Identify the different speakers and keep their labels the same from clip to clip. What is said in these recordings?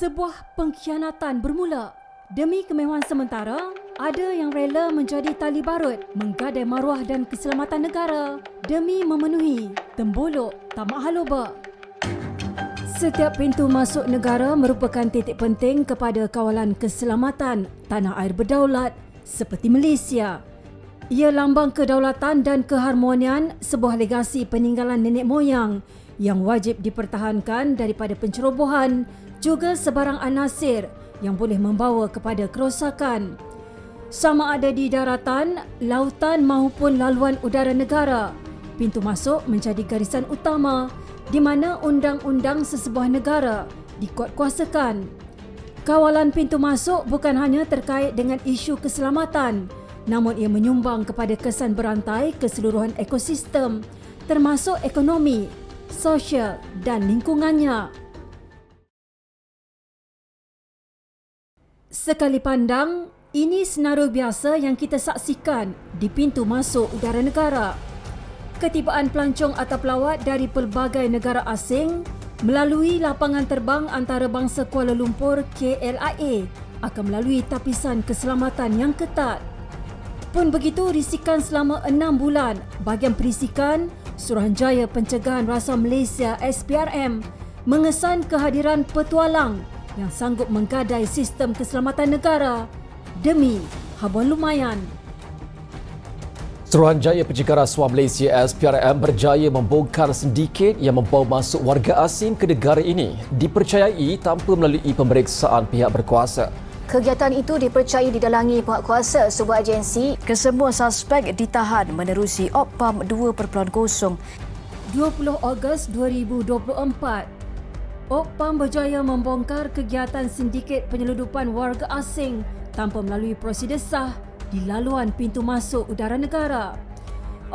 Speaker 1: Sebuah pengkhianatan bermula. Demi kemewahan sementara, ada yang rela menjadi tali barut menggadai maruah dan keselamatan negara demi memenuhi Tembolok Tamak Haloba. Setiap pintu masuk negara merupakan titik penting kepada kawalan keselamatan tanah air berdaulat seperti Malaysia. Ia lambang kedaulatan dan keharmonian, sebuah legasi peninggalan nenek moyang yang wajib dipertahankan daripada pencerobohan juga sebarang anasir yang boleh membawa kepada kerosakan. Sama ada di daratan, lautan maupun laluan udara negara, pintu masuk menjadi garisan utama di mana undang-undang sesebuah negara dikuatkuasakan. Kawalan pintu masuk bukan hanya terkait dengan isu keselamatan, namun ia menyumbang kepada kesan berantai keseluruhan ekosistem termasuk ekonomi, sosial dan lingkungannya. Sekali pandang, ini senario biasa yang kita saksikan di pintu masuk udara negara. Ketibaan pelancong atau pelawat dari pelbagai negara asing melalui lapangan terbang antarabangsa Kuala Lumpur KLIA akan melalui tapisan keselamatan yang ketat. Pun begitu, risikan selama 6 bulan, bahagian perisikan Suruhanjaya Pencegahan Rasuah Malaysia SPRM mengesan kehadiran petualang yang sanggup menggadai sistem keselamatan negara demi habuan lumayan.
Speaker 2: Suruhanjaya Pencegahan Rasuah Malaysia SPRM berjaya membongkar sindiket yang membawa masuk warga asing ke negara ini, dipercayai tanpa melalui pemeriksaan pihak berkuasa.
Speaker 3: Kegiatan itu dipercayai didalangi pihak kuasa sebuah agensi. Kesemua suspek ditahan menerusi OPPAM 2.0.
Speaker 1: 20 Ogos 2024, OPPAM berjaya membongkar kegiatan sindiket penyeludupan warga asing tanpa melalui prosedur sah di laluan pintu masuk udara negara.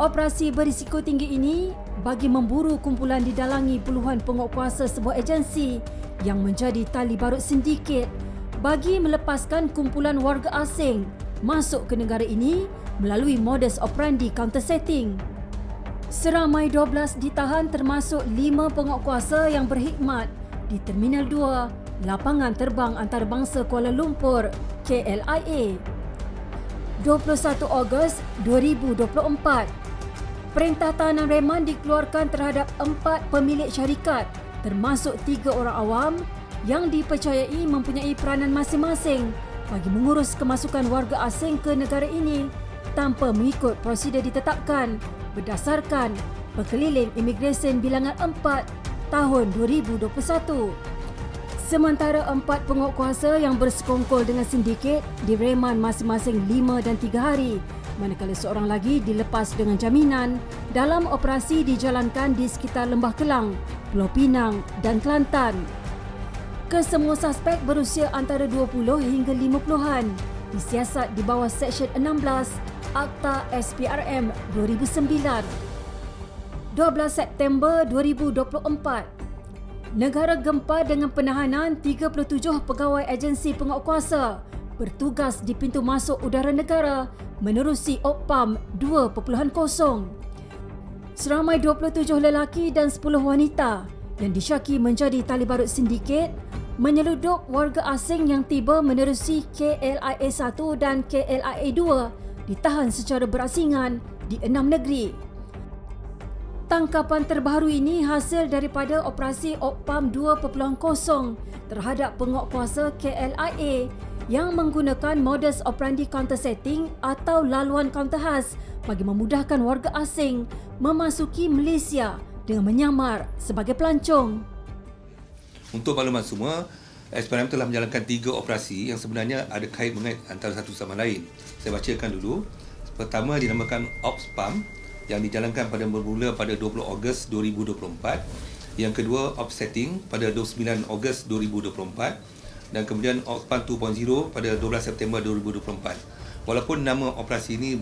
Speaker 1: Operasi berisiko tinggi ini bagi memburu kumpulan didalangi puluhan penguatkuasa sebuah agensi yang menjadi tali barut sindiket bagi melepaskan kumpulan warga asing masuk ke negara ini melalui modus operandi counter setting. Seramai 12 ditahan termasuk 5 penguatkuasa yang berkhidmat di Terminal 2, Lapangan Terbang Antarabangsa Kuala Lumpur KLIA. 21 Ogos 2024, perintah tahanan reman dikeluarkan terhadap 4 pemilik syarikat termasuk 3 orang awam yang dipercayai mempunyai peranan masing-masing bagi mengurus kemasukan warga asing ke negara ini tanpa mengikut prosedur ditetapkan berdasarkan Pekeliling Imigresen Bilangan 4 tahun 2021. Sementara 4 penguatkuasa yang bersekongkol dengan sindiket direman masing-masing 5 dan 3 hari, manakala seorang lagi dilepas dengan jaminan dalam operasi dijalankan di sekitar Lembah Kelang, Pulau Pinang dan Kelantan. Kesemua suspek berusia antara 20 hingga 50-an, disiasat di bawah Seksyen 16 Akta SPRM 2009. 12 September 2024, negara gempar dengan penahanan 37 pegawai agensi penguatkuasa bertugas di pintu masuk udara negara menerusi OPPAM 2.0. Seramai 27 lelaki dan 10 wanita yang disyaki menjadi tali barut sindiket menyeluduk warga asing yang tiba menerusi KLIA 1 dan KLIA 2 ditahan secara berasingan di 6 negeri. Tangkapan terbaru ini hasil daripada operasi OPPAM 2.0 terhadap penguatkuasa KLIA yang menggunakan modus operandi counter setting atau laluan kaunter khas bagi memudahkan warga asing memasuki Malaysia dengan menyamar sebagai pelancong.
Speaker 4: Untuk makluman semua, SPRM telah menjalankan 3 operasi yang sebenarnya ada kait-mengait antara satu sama lain. Saya bacakan dulu. Pertama dinamakan OPSPAM yang dijalankan bermula pada 20 Ogos 2024. Yang kedua Offsetting pada 29 Ogos 2024 dan kemudian OPSPAM 2.0 pada 12 September 2024. Walaupun nama operasi ini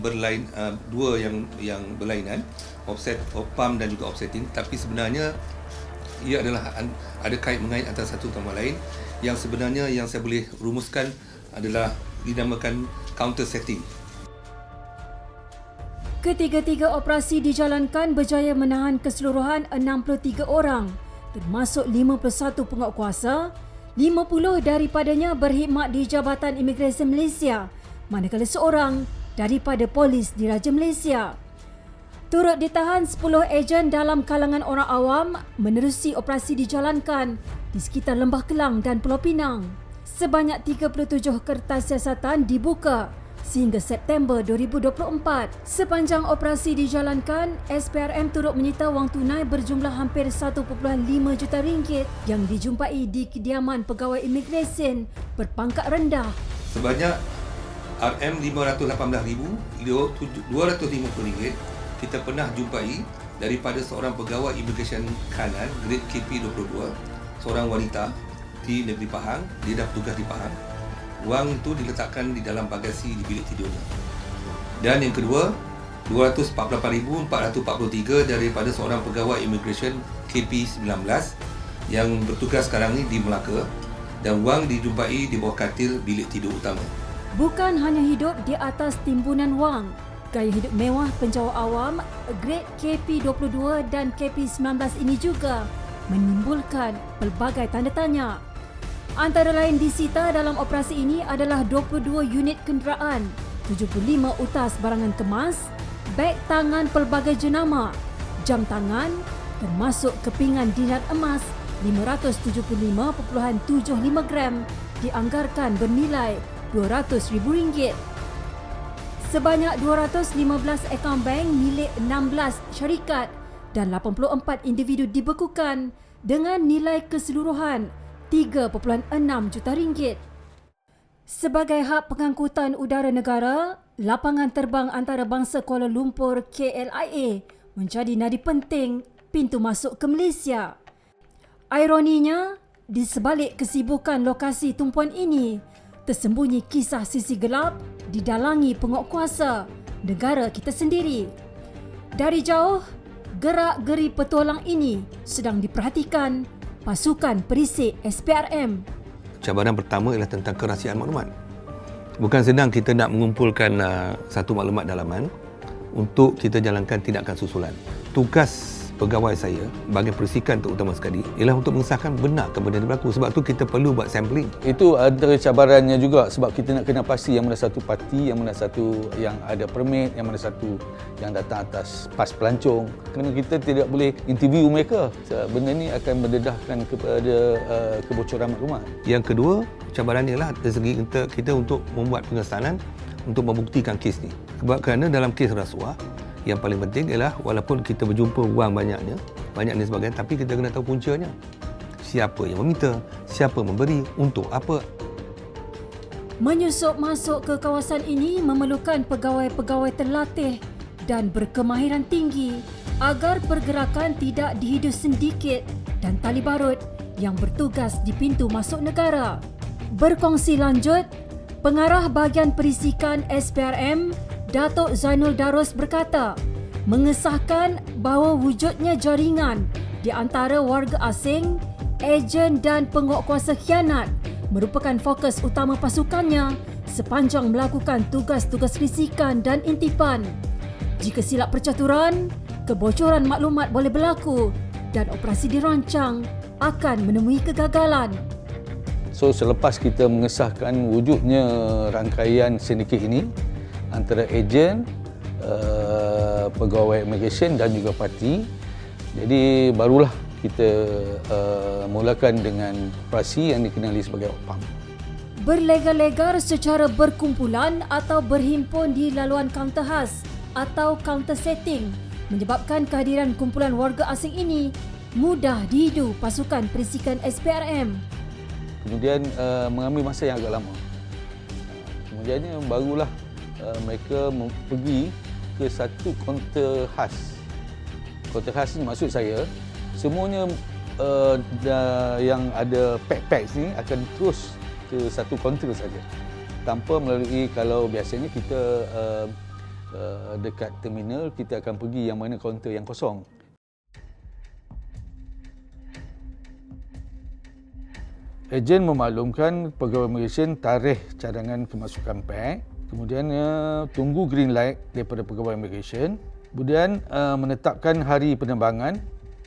Speaker 4: dua yang berlainan, OPPAM dan juga Offsetting, tapi sebenarnya ia adalah ada kait-mengait antara satu sama lain. Yang sebenarnya yang saya boleh rumuskan adalah dinamakan counter setting.
Speaker 1: Ketiga-tiga operasi dijalankan berjaya menahan keseluruhan 63 orang, termasuk 51 penguatkuasa, 50 daripadanya berkhidmat di Jabatan Imigresen Malaysia, manakala seorang daripada polis diraja Malaysia. Turut ditahan 10 ejen dalam kalangan orang awam menerusi operasi dijalankan di sekitar Lembah Kelang dan Pulau Pinang. Sebanyak 37 kertas siasatan dibuka sehingga September 2024. Sepanjang operasi dijalankan, SPRM turut menyita wang tunai berjumlah hampir 1.5 juta ringgit yang dijumpai di kediaman pegawai imigresen berpangkat rendah.
Speaker 4: Sebanyak RM518,250 kita pernah jumpai daripada seorang pegawai imigresen kanan grade KP22, seorang wanita di negeri Pahang. Dia dah bertugas di Pahang. Wang itu diletakkan di dalam bagasi di bilik tidurnya. Dan yang kedua, 248,443 daripada seorang pegawai imigresen KP19 yang bertugas sekarang ni di Melaka, dan wang dijumpai di bawah katil bilik tidur utama.
Speaker 1: Bukan hanya hidup di atas timbunan wang, gaya hidup mewah penjawat awam grade KP22 dan KP19 ini juga menimbulkan pelbagai tanda tanya. Antara lain disita dalam operasi ini adalah 22 unit kenderaan, 75 utas barangan kemas, beg tangan pelbagai jenama, jam tangan, termasuk kepingan dinar emas 575.75 gram dianggarkan bernilai RM200,000. Sebanyak 215 akaun bank milik 16 syarikat dan 84 individu dibekukan dengan nilai keseluruhan RM3.6 juta. Sebagai hak pengangkutan udara negara, lapangan terbang antarabangsa Kuala Lumpur KLIA menjadi nadi penting pintu masuk ke Malaysia. Ironinya, di sebalik kesibukan lokasi tumpuan ini, tersembunyi kisah sisi gelap didalangi penguatkuasa negara kita sendiri. Dari jauh, gerak-geri petualang ini sedang diperhatikan pasukan perisik SPRM.
Speaker 4: Cabaran pertama ialah tentang kerahsiaan maklumat. Bukan senang kita nak mengumpulkan satu maklumat dalaman untuk kita jalankan tindakan susulan. Tugas pegawai saya bagi perisikan terutama sekali ialah untuk mengesahkan benar ke benda yang berlaku. Sebab tu kita perlu buat sampling.
Speaker 5: Itu ada cabarannya juga sebab kita nak kena pasti yang mana satu parti, yang mana satu yang ada permit, yang mana satu yang datang atas pas pelancong. Kerana kita tidak boleh interview mereka. Benda ni akan mendedahkan kepada kebocoran maklumat.
Speaker 4: Yang kedua, cabaran ialah dari segi kita untuk membuat pengesanan untuk membuktikan kes ni. Sebab kerana dalam kes rasuah, yang paling penting ialah walaupun kita berjumpa wang banyaknya dan sebagainya, tapi kita kena tahu puncanya. Siapa yang meminta, siapa memberi, untuk apa.
Speaker 1: Menyusup masuk ke kawasan ini memerlukan pegawai-pegawai terlatih dan berkemahiran tinggi agar pergerakan tidak dihidu sindikit dan tali barut yang bertugas di pintu masuk negara. Berkongsi lanjut, Pengarah Bahagian Perisikan SPRM Datuk Zainul Darus berkata, mengesahkan bahawa wujudnya jaringan di antara warga asing, ejen dan penguatkuasa khianat merupakan fokus utama pasukannya sepanjang melakukan tugas-tugas risikan dan intipan. Jika silap percaturan, kebocoran maklumat boleh berlaku dan operasi dirancang akan menemui kegagalan.
Speaker 5: So selepas kita mengesahkan wujudnya rangkaian sindiket ini antara ejen, pegawai imigresen dan juga parti, jadi barulah kita mulakan dengan operasi yang dikenali sebagai OPAM.
Speaker 1: Berlegar-legar secara berkumpulan atau berhimpun di laluan kaunter khas atau kaunter setting menyebabkan kehadiran kumpulan warga asing ini mudah dihidu pasukan perisikan SPRM.
Speaker 5: Kemudian mengambil masa yang agak lama. Kemudiannya barulah mereka pergi ke satu kaunter khas. Kaunter khas ni maksud saya, semuanya yang ada pack-packs ni akan terus ke satu kaunter saja. Tanpa melalui, kalau biasanya kita dekat terminal, kita akan pergi yang mana kaunter yang kosong. Ejen memaklumkan pegawai imigresen tarikh cadangan kemasukan pack, kemudian tunggu green light daripada pegawai imigresen, kemudian menetapkan hari penerbangan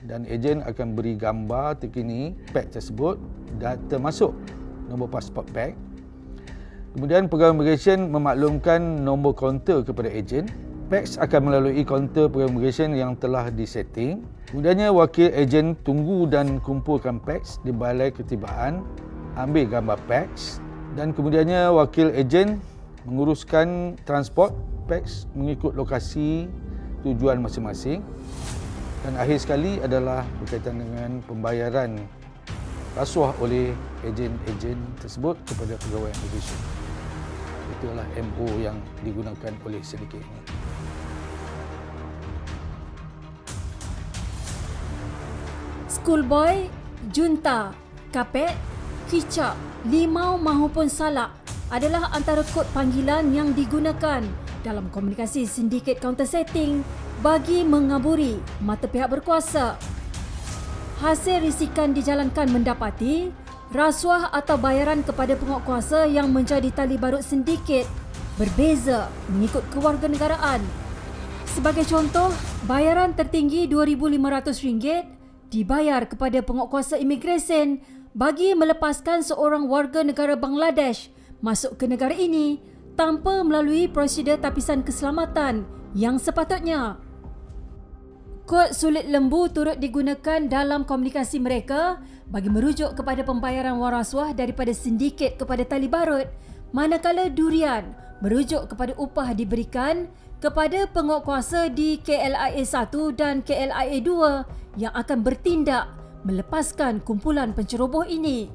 Speaker 5: dan ejen akan beri gambar terkini peg tersebut dan termasuk nombor pasport peg. Kemudian pegawai immigration memaklumkan nombor kaunter kepada ejen. PAX akan melalui kaunter pegawai immigration yang telah disetting. Kemudiannya wakil ejen tunggu dan kumpulkan PAX di balai ketibaan, ambil gambar PAX dan kemudiannya wakil ejen menguruskan transport PAX mengikut lokasi tujuan masing-masing. Dan akhir sekali adalah berkaitan dengan pembayaran rasuah oleh ejen-ejen tersebut kepada pegawai immigration. Itulah MO yang digunakan oleh syndicate ini.
Speaker 1: Schoolboy, junta, kapet, kicap, limau mahupun salak adalah antara kod panggilan yang digunakan dalam komunikasi sindiket counter setting bagi mengaburi mata pihak berkuasa. Hasil risikan dijalankan mendapati rasuah atau bayaran kepada penguatkuasa yang menjadi tali barut sindiket berbeza mengikut kewarganegaraan. Sebagai contoh, bayaran tertinggi RM2,500 dibayar kepada penguatkuasa imigresen bagi melepaskan seorang warga negara Bangladesh masuk ke negara ini tanpa melalui prosedur tapisan keselamatan yang sepatutnya. Kod sulit lembu turut digunakan dalam komunikasi mereka bagi merujuk kepada pembayaran wang rasuah daripada sindiket kepada tali barut, manakala durian merujuk kepada upah diberikan kepada penguatkuasa di KLIA 1 dan KLIA 2 yang akan bertindak melepaskan kumpulan penceroboh ini.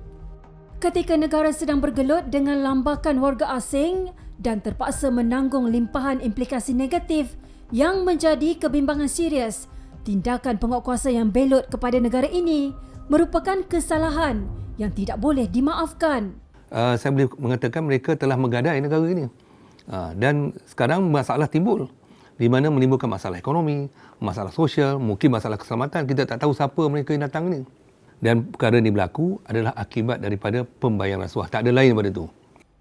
Speaker 1: Ketika negara sedang bergelut dengan lambakan warga asing dan terpaksa menanggung limpahan implikasi negatif yang menjadi kebimbangan serius, tindakan penguatkuasa yang belot kepada negara ini merupakan kesalahan yang tidak boleh dimaafkan.
Speaker 4: Saya boleh mengatakan mereka telah menggadai negara ini. Dan sekarang masalah timbul di mana menimbulkan masalah ekonomi, masalah sosial, mungkin masalah keselamatan. Kita tak tahu siapa mereka yang datang ni. Dan perkara ini berlaku adalah akibat daripada pembayaran rasuah. Tak ada lain daripada itu.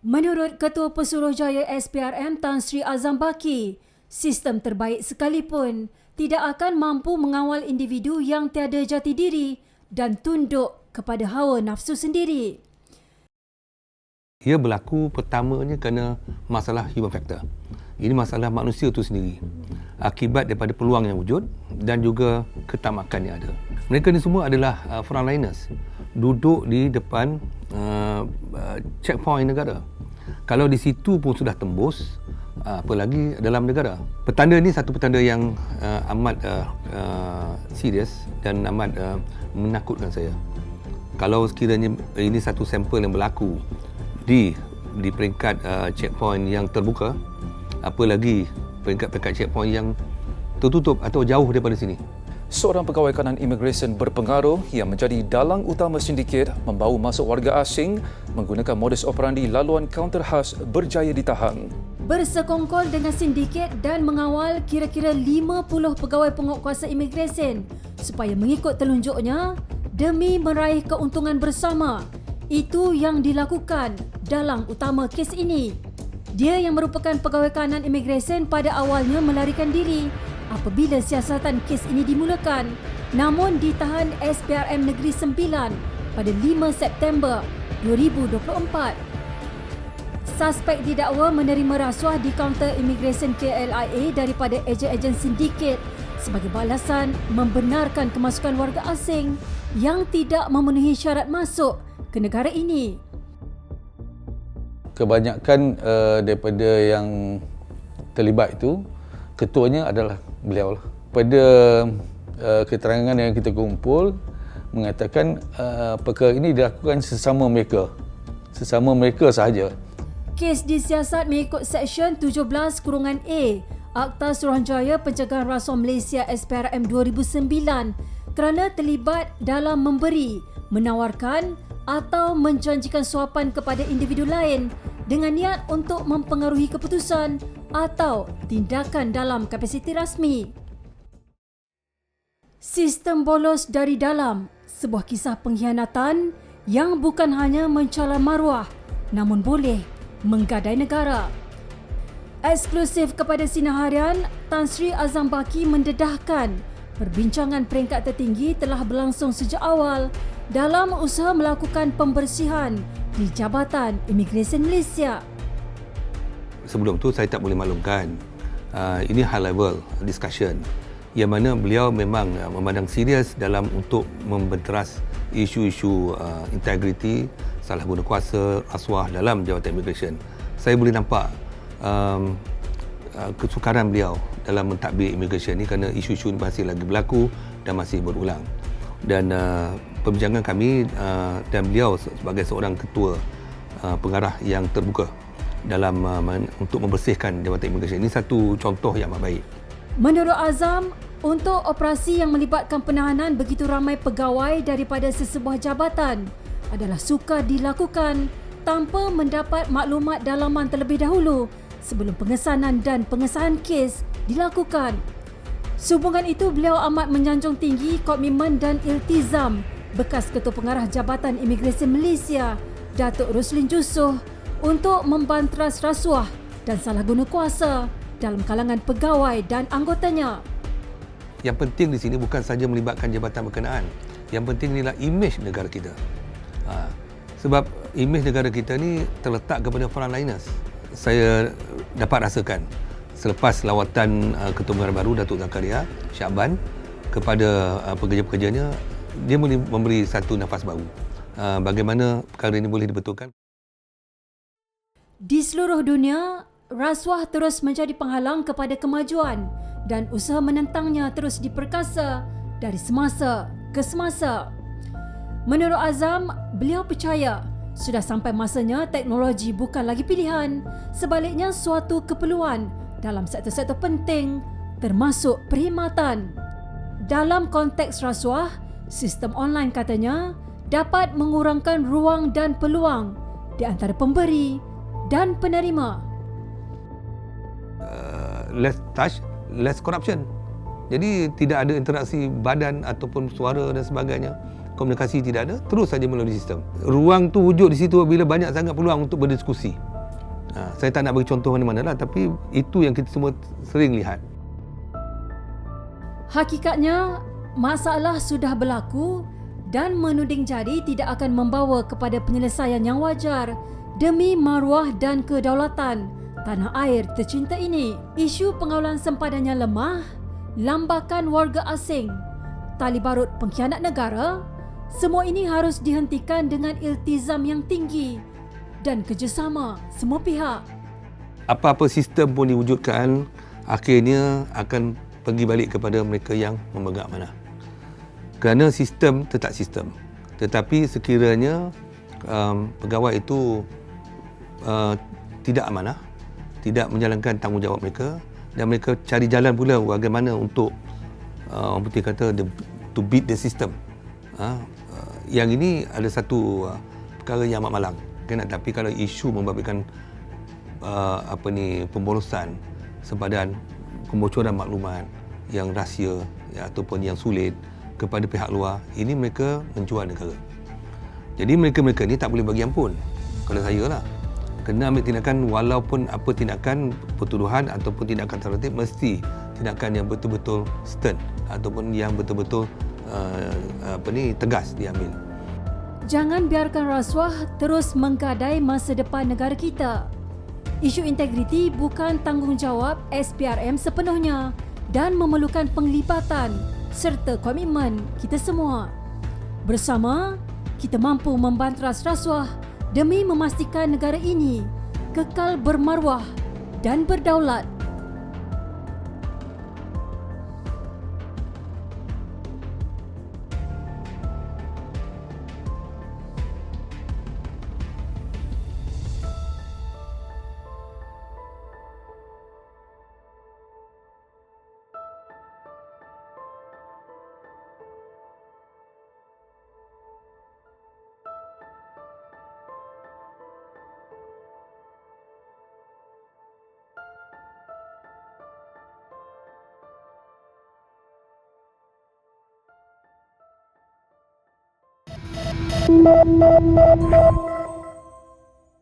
Speaker 1: Menurut Ketua Pesuruhjaya SPRM Tan Sri Azam Baki, sistem terbaik sekalipun tidak akan mampu mengawal individu yang tiada jati diri dan tunduk kepada hawa nafsu sendiri.
Speaker 4: Ia berlaku pertamanya kerana masalah human factor. Ini masalah manusia itu sendiri. Akibat daripada peluang yang wujud dan juga ketamakan yang ada. Mereka ni semua adalah frontliners. Duduk di depan checkpoint negara. Kalau di situ pun sudah tembus, apalagi dalam negara. Petanda ni satu petanda yang amat serius dan amat menakutkan saya. Kalau sekiranya ini satu sampel yang berlaku di peringkat checkpoint yang terbuka, apalagi peringkat checkpoint yang tertutup atau jauh daripada sini.
Speaker 6: Seorang pegawai kanan imigresen berpengaruh yang menjadi dalang utama sindiket membawa masuk warga asing menggunakan modus operandi laluan kaunter khas berjaya ditahan.
Speaker 1: Bersekongkol dengan sindiket dan mengawal kira-kira 50 pegawai penguatkuasa imigresen supaya mengikut telunjuknya demi meraih keuntungan bersama. Itu yang dilakukan dalang utama kes ini. Dia yang merupakan pegawai kanan imigresen pada awalnya melarikan diri apabila siasatan kes ini dimulakan, namun ditahan SPRM Negeri Sembilan pada 5 September 2024. Suspek didakwa menerima rasuah di kaunter imigresen KLIA daripada ejen-ejen sindiket sebagai balasan membenarkan kemasukan warga asing yang tidak memenuhi syarat masuk ke negara ini.
Speaker 5: Kebanyakan daripada yang terlibat itu, ketuanya adalah beliau lah. Pada keterangan yang kita kumpul mengatakan perkara ini dilakukan sesama mereka sahaja.
Speaker 1: Kes disiasat mengikut Seksyen 17(A) Akta Suruhanjaya Pencegahan Rasuah Malaysia SPRM 2009 kerana terlibat dalam memberi, menawarkan atau menjanjikan suapan kepada individu lain dengan niat untuk mempengaruhi keputusan atau tindakan dalam kapasiti rasmi. Sistem bolos dari dalam, sebuah kisah pengkhianatan yang bukan hanya mencala maruah namun boleh menggadai negara. Eksklusif kepada Sinar Harian, Tan Sri Azam Baki mendedahkan Perbincangan peringkat tertinggi telah berlangsung sejak awal dalam usaha melakukan pembersihan di Jabatan Imigresen Malaysia.
Speaker 4: Sebelum tu saya tak boleh maklumkan. Ini high level discussion yang mana beliau memang memandang serius dalam untuk membenteras isu-isu integriti, salah guna kuasa, rasuah dalam Jabatan Imigresen. Saya boleh nampak kesukaran beliau dalam mentadbir imigresen ni kerana isu-isu ini masih lagi berlaku dan masih berulang. Dan perbincangan kami dan beliau sebagai seorang ketua pengarah yang terbuka dalam untuk membersihkan Jabatan Imigresen ini satu contoh yang amat baik.
Speaker 1: Menurut Azam, untuk operasi yang melibatkan penahanan begitu ramai pegawai daripada sesebuah jabatan adalah sukar dilakukan tanpa mendapat maklumat dalaman terlebih dahulu sebelum pengesanan dan pengesahan kes dilakukan. Sehubungan itu, beliau amat menyanjung tinggi komitmen dan iltizam bekas Ketua Pengarah Jabatan Imigresen Malaysia, Datuk Roslin Jussoh, untuk membanteras rasuah dan salah guna kuasa dalam kalangan pegawai dan anggotanya.
Speaker 4: Yang penting di sini bukan saja melibatkan jabatan berkenaan. Yang penting inilah imej negara kita. Sebab imej negara kita ni terletak kepada frontliners. Saya dapat rasakan selepas lawatan Ketua Pengarah baru Datuk Zakaria Syakban kepada pekerja-pekerjanya, dia boleh memberi satu nafas baru. Bagaimana perkara ini boleh dibetulkan?
Speaker 1: Di seluruh dunia, rasuah terus menjadi penghalang kepada kemajuan dan usaha menentangnya terus diperkasa dari semasa ke semasa. Menurut Azam, beliau percaya sudah sampai masanya teknologi bukan lagi pilihan, sebaliknya suatu keperluan dalam sektor-sektor penting termasuk perkhidmatan. Dalam konteks rasuah, sistem online katanya dapat mengurangkan ruang dan peluang di antara pemberi dan penerima.
Speaker 4: Less touch, less corruption. Jadi tidak ada interaksi badan ataupun suara dan sebagainya. Komunikasi tidak ada, terus saja melalui sistem. Ruang tu wujud di situ bila banyak sangat peluang untuk berdiskusi. Saya tak nak bagi contoh mana-mana lah, tapi itu yang kita semua sering lihat.
Speaker 1: Hakikatnya, masalah sudah berlaku dan menuding jari tidak akan membawa kepada penyelesaian yang wajar demi maruah dan kedaulatan tanah air tercinta ini. Isu pengawalan sempadannya lemah, lambakan warga asing, tali barut pengkhianat negara, semua ini harus dihentikan dengan iltizam yang tinggi dan kerjasama semua pihak.
Speaker 4: Apa-apa sistem pun diwujudkan, akhirnya akan pergi balik kepada mereka yang memegang amanah. Kerana sistem tetap sistem. Tetapi sekiranya pegawai itu tidak amanah, tidak menjalankan tanggungjawab mereka, dan mereka cari jalan pula bagaimana untuk orang putih kata to beat the system. Yang ini ada satu perkara yang amat malang. Tapi kalau isu membabitkan pemborosan sempadan, kebocoran maklumat yang rahsia ataupun yang sulit kepada pihak luar, ini mereka menjual negara. Jadi mereka-mereka ni tak boleh bagi ampun. Kalau saya lah, kena ambil tindakan walaupun apa tindakan pertuduhan ataupun tindakan terhadap, mesti tindakan yang betul-betul stern ataupun yang betul-betul tegas diambil.
Speaker 1: Jangan biarkan rasuah terus menggadai masa depan negara kita. Isu integriti bukan tanggungjawab SPRM sepenuhnya dan memerlukan penglibatan serta komitmen kita semua. Bersama, kita mampu membanteras rasuah demi memastikan negara ini kekal bermaruah dan berdaulat.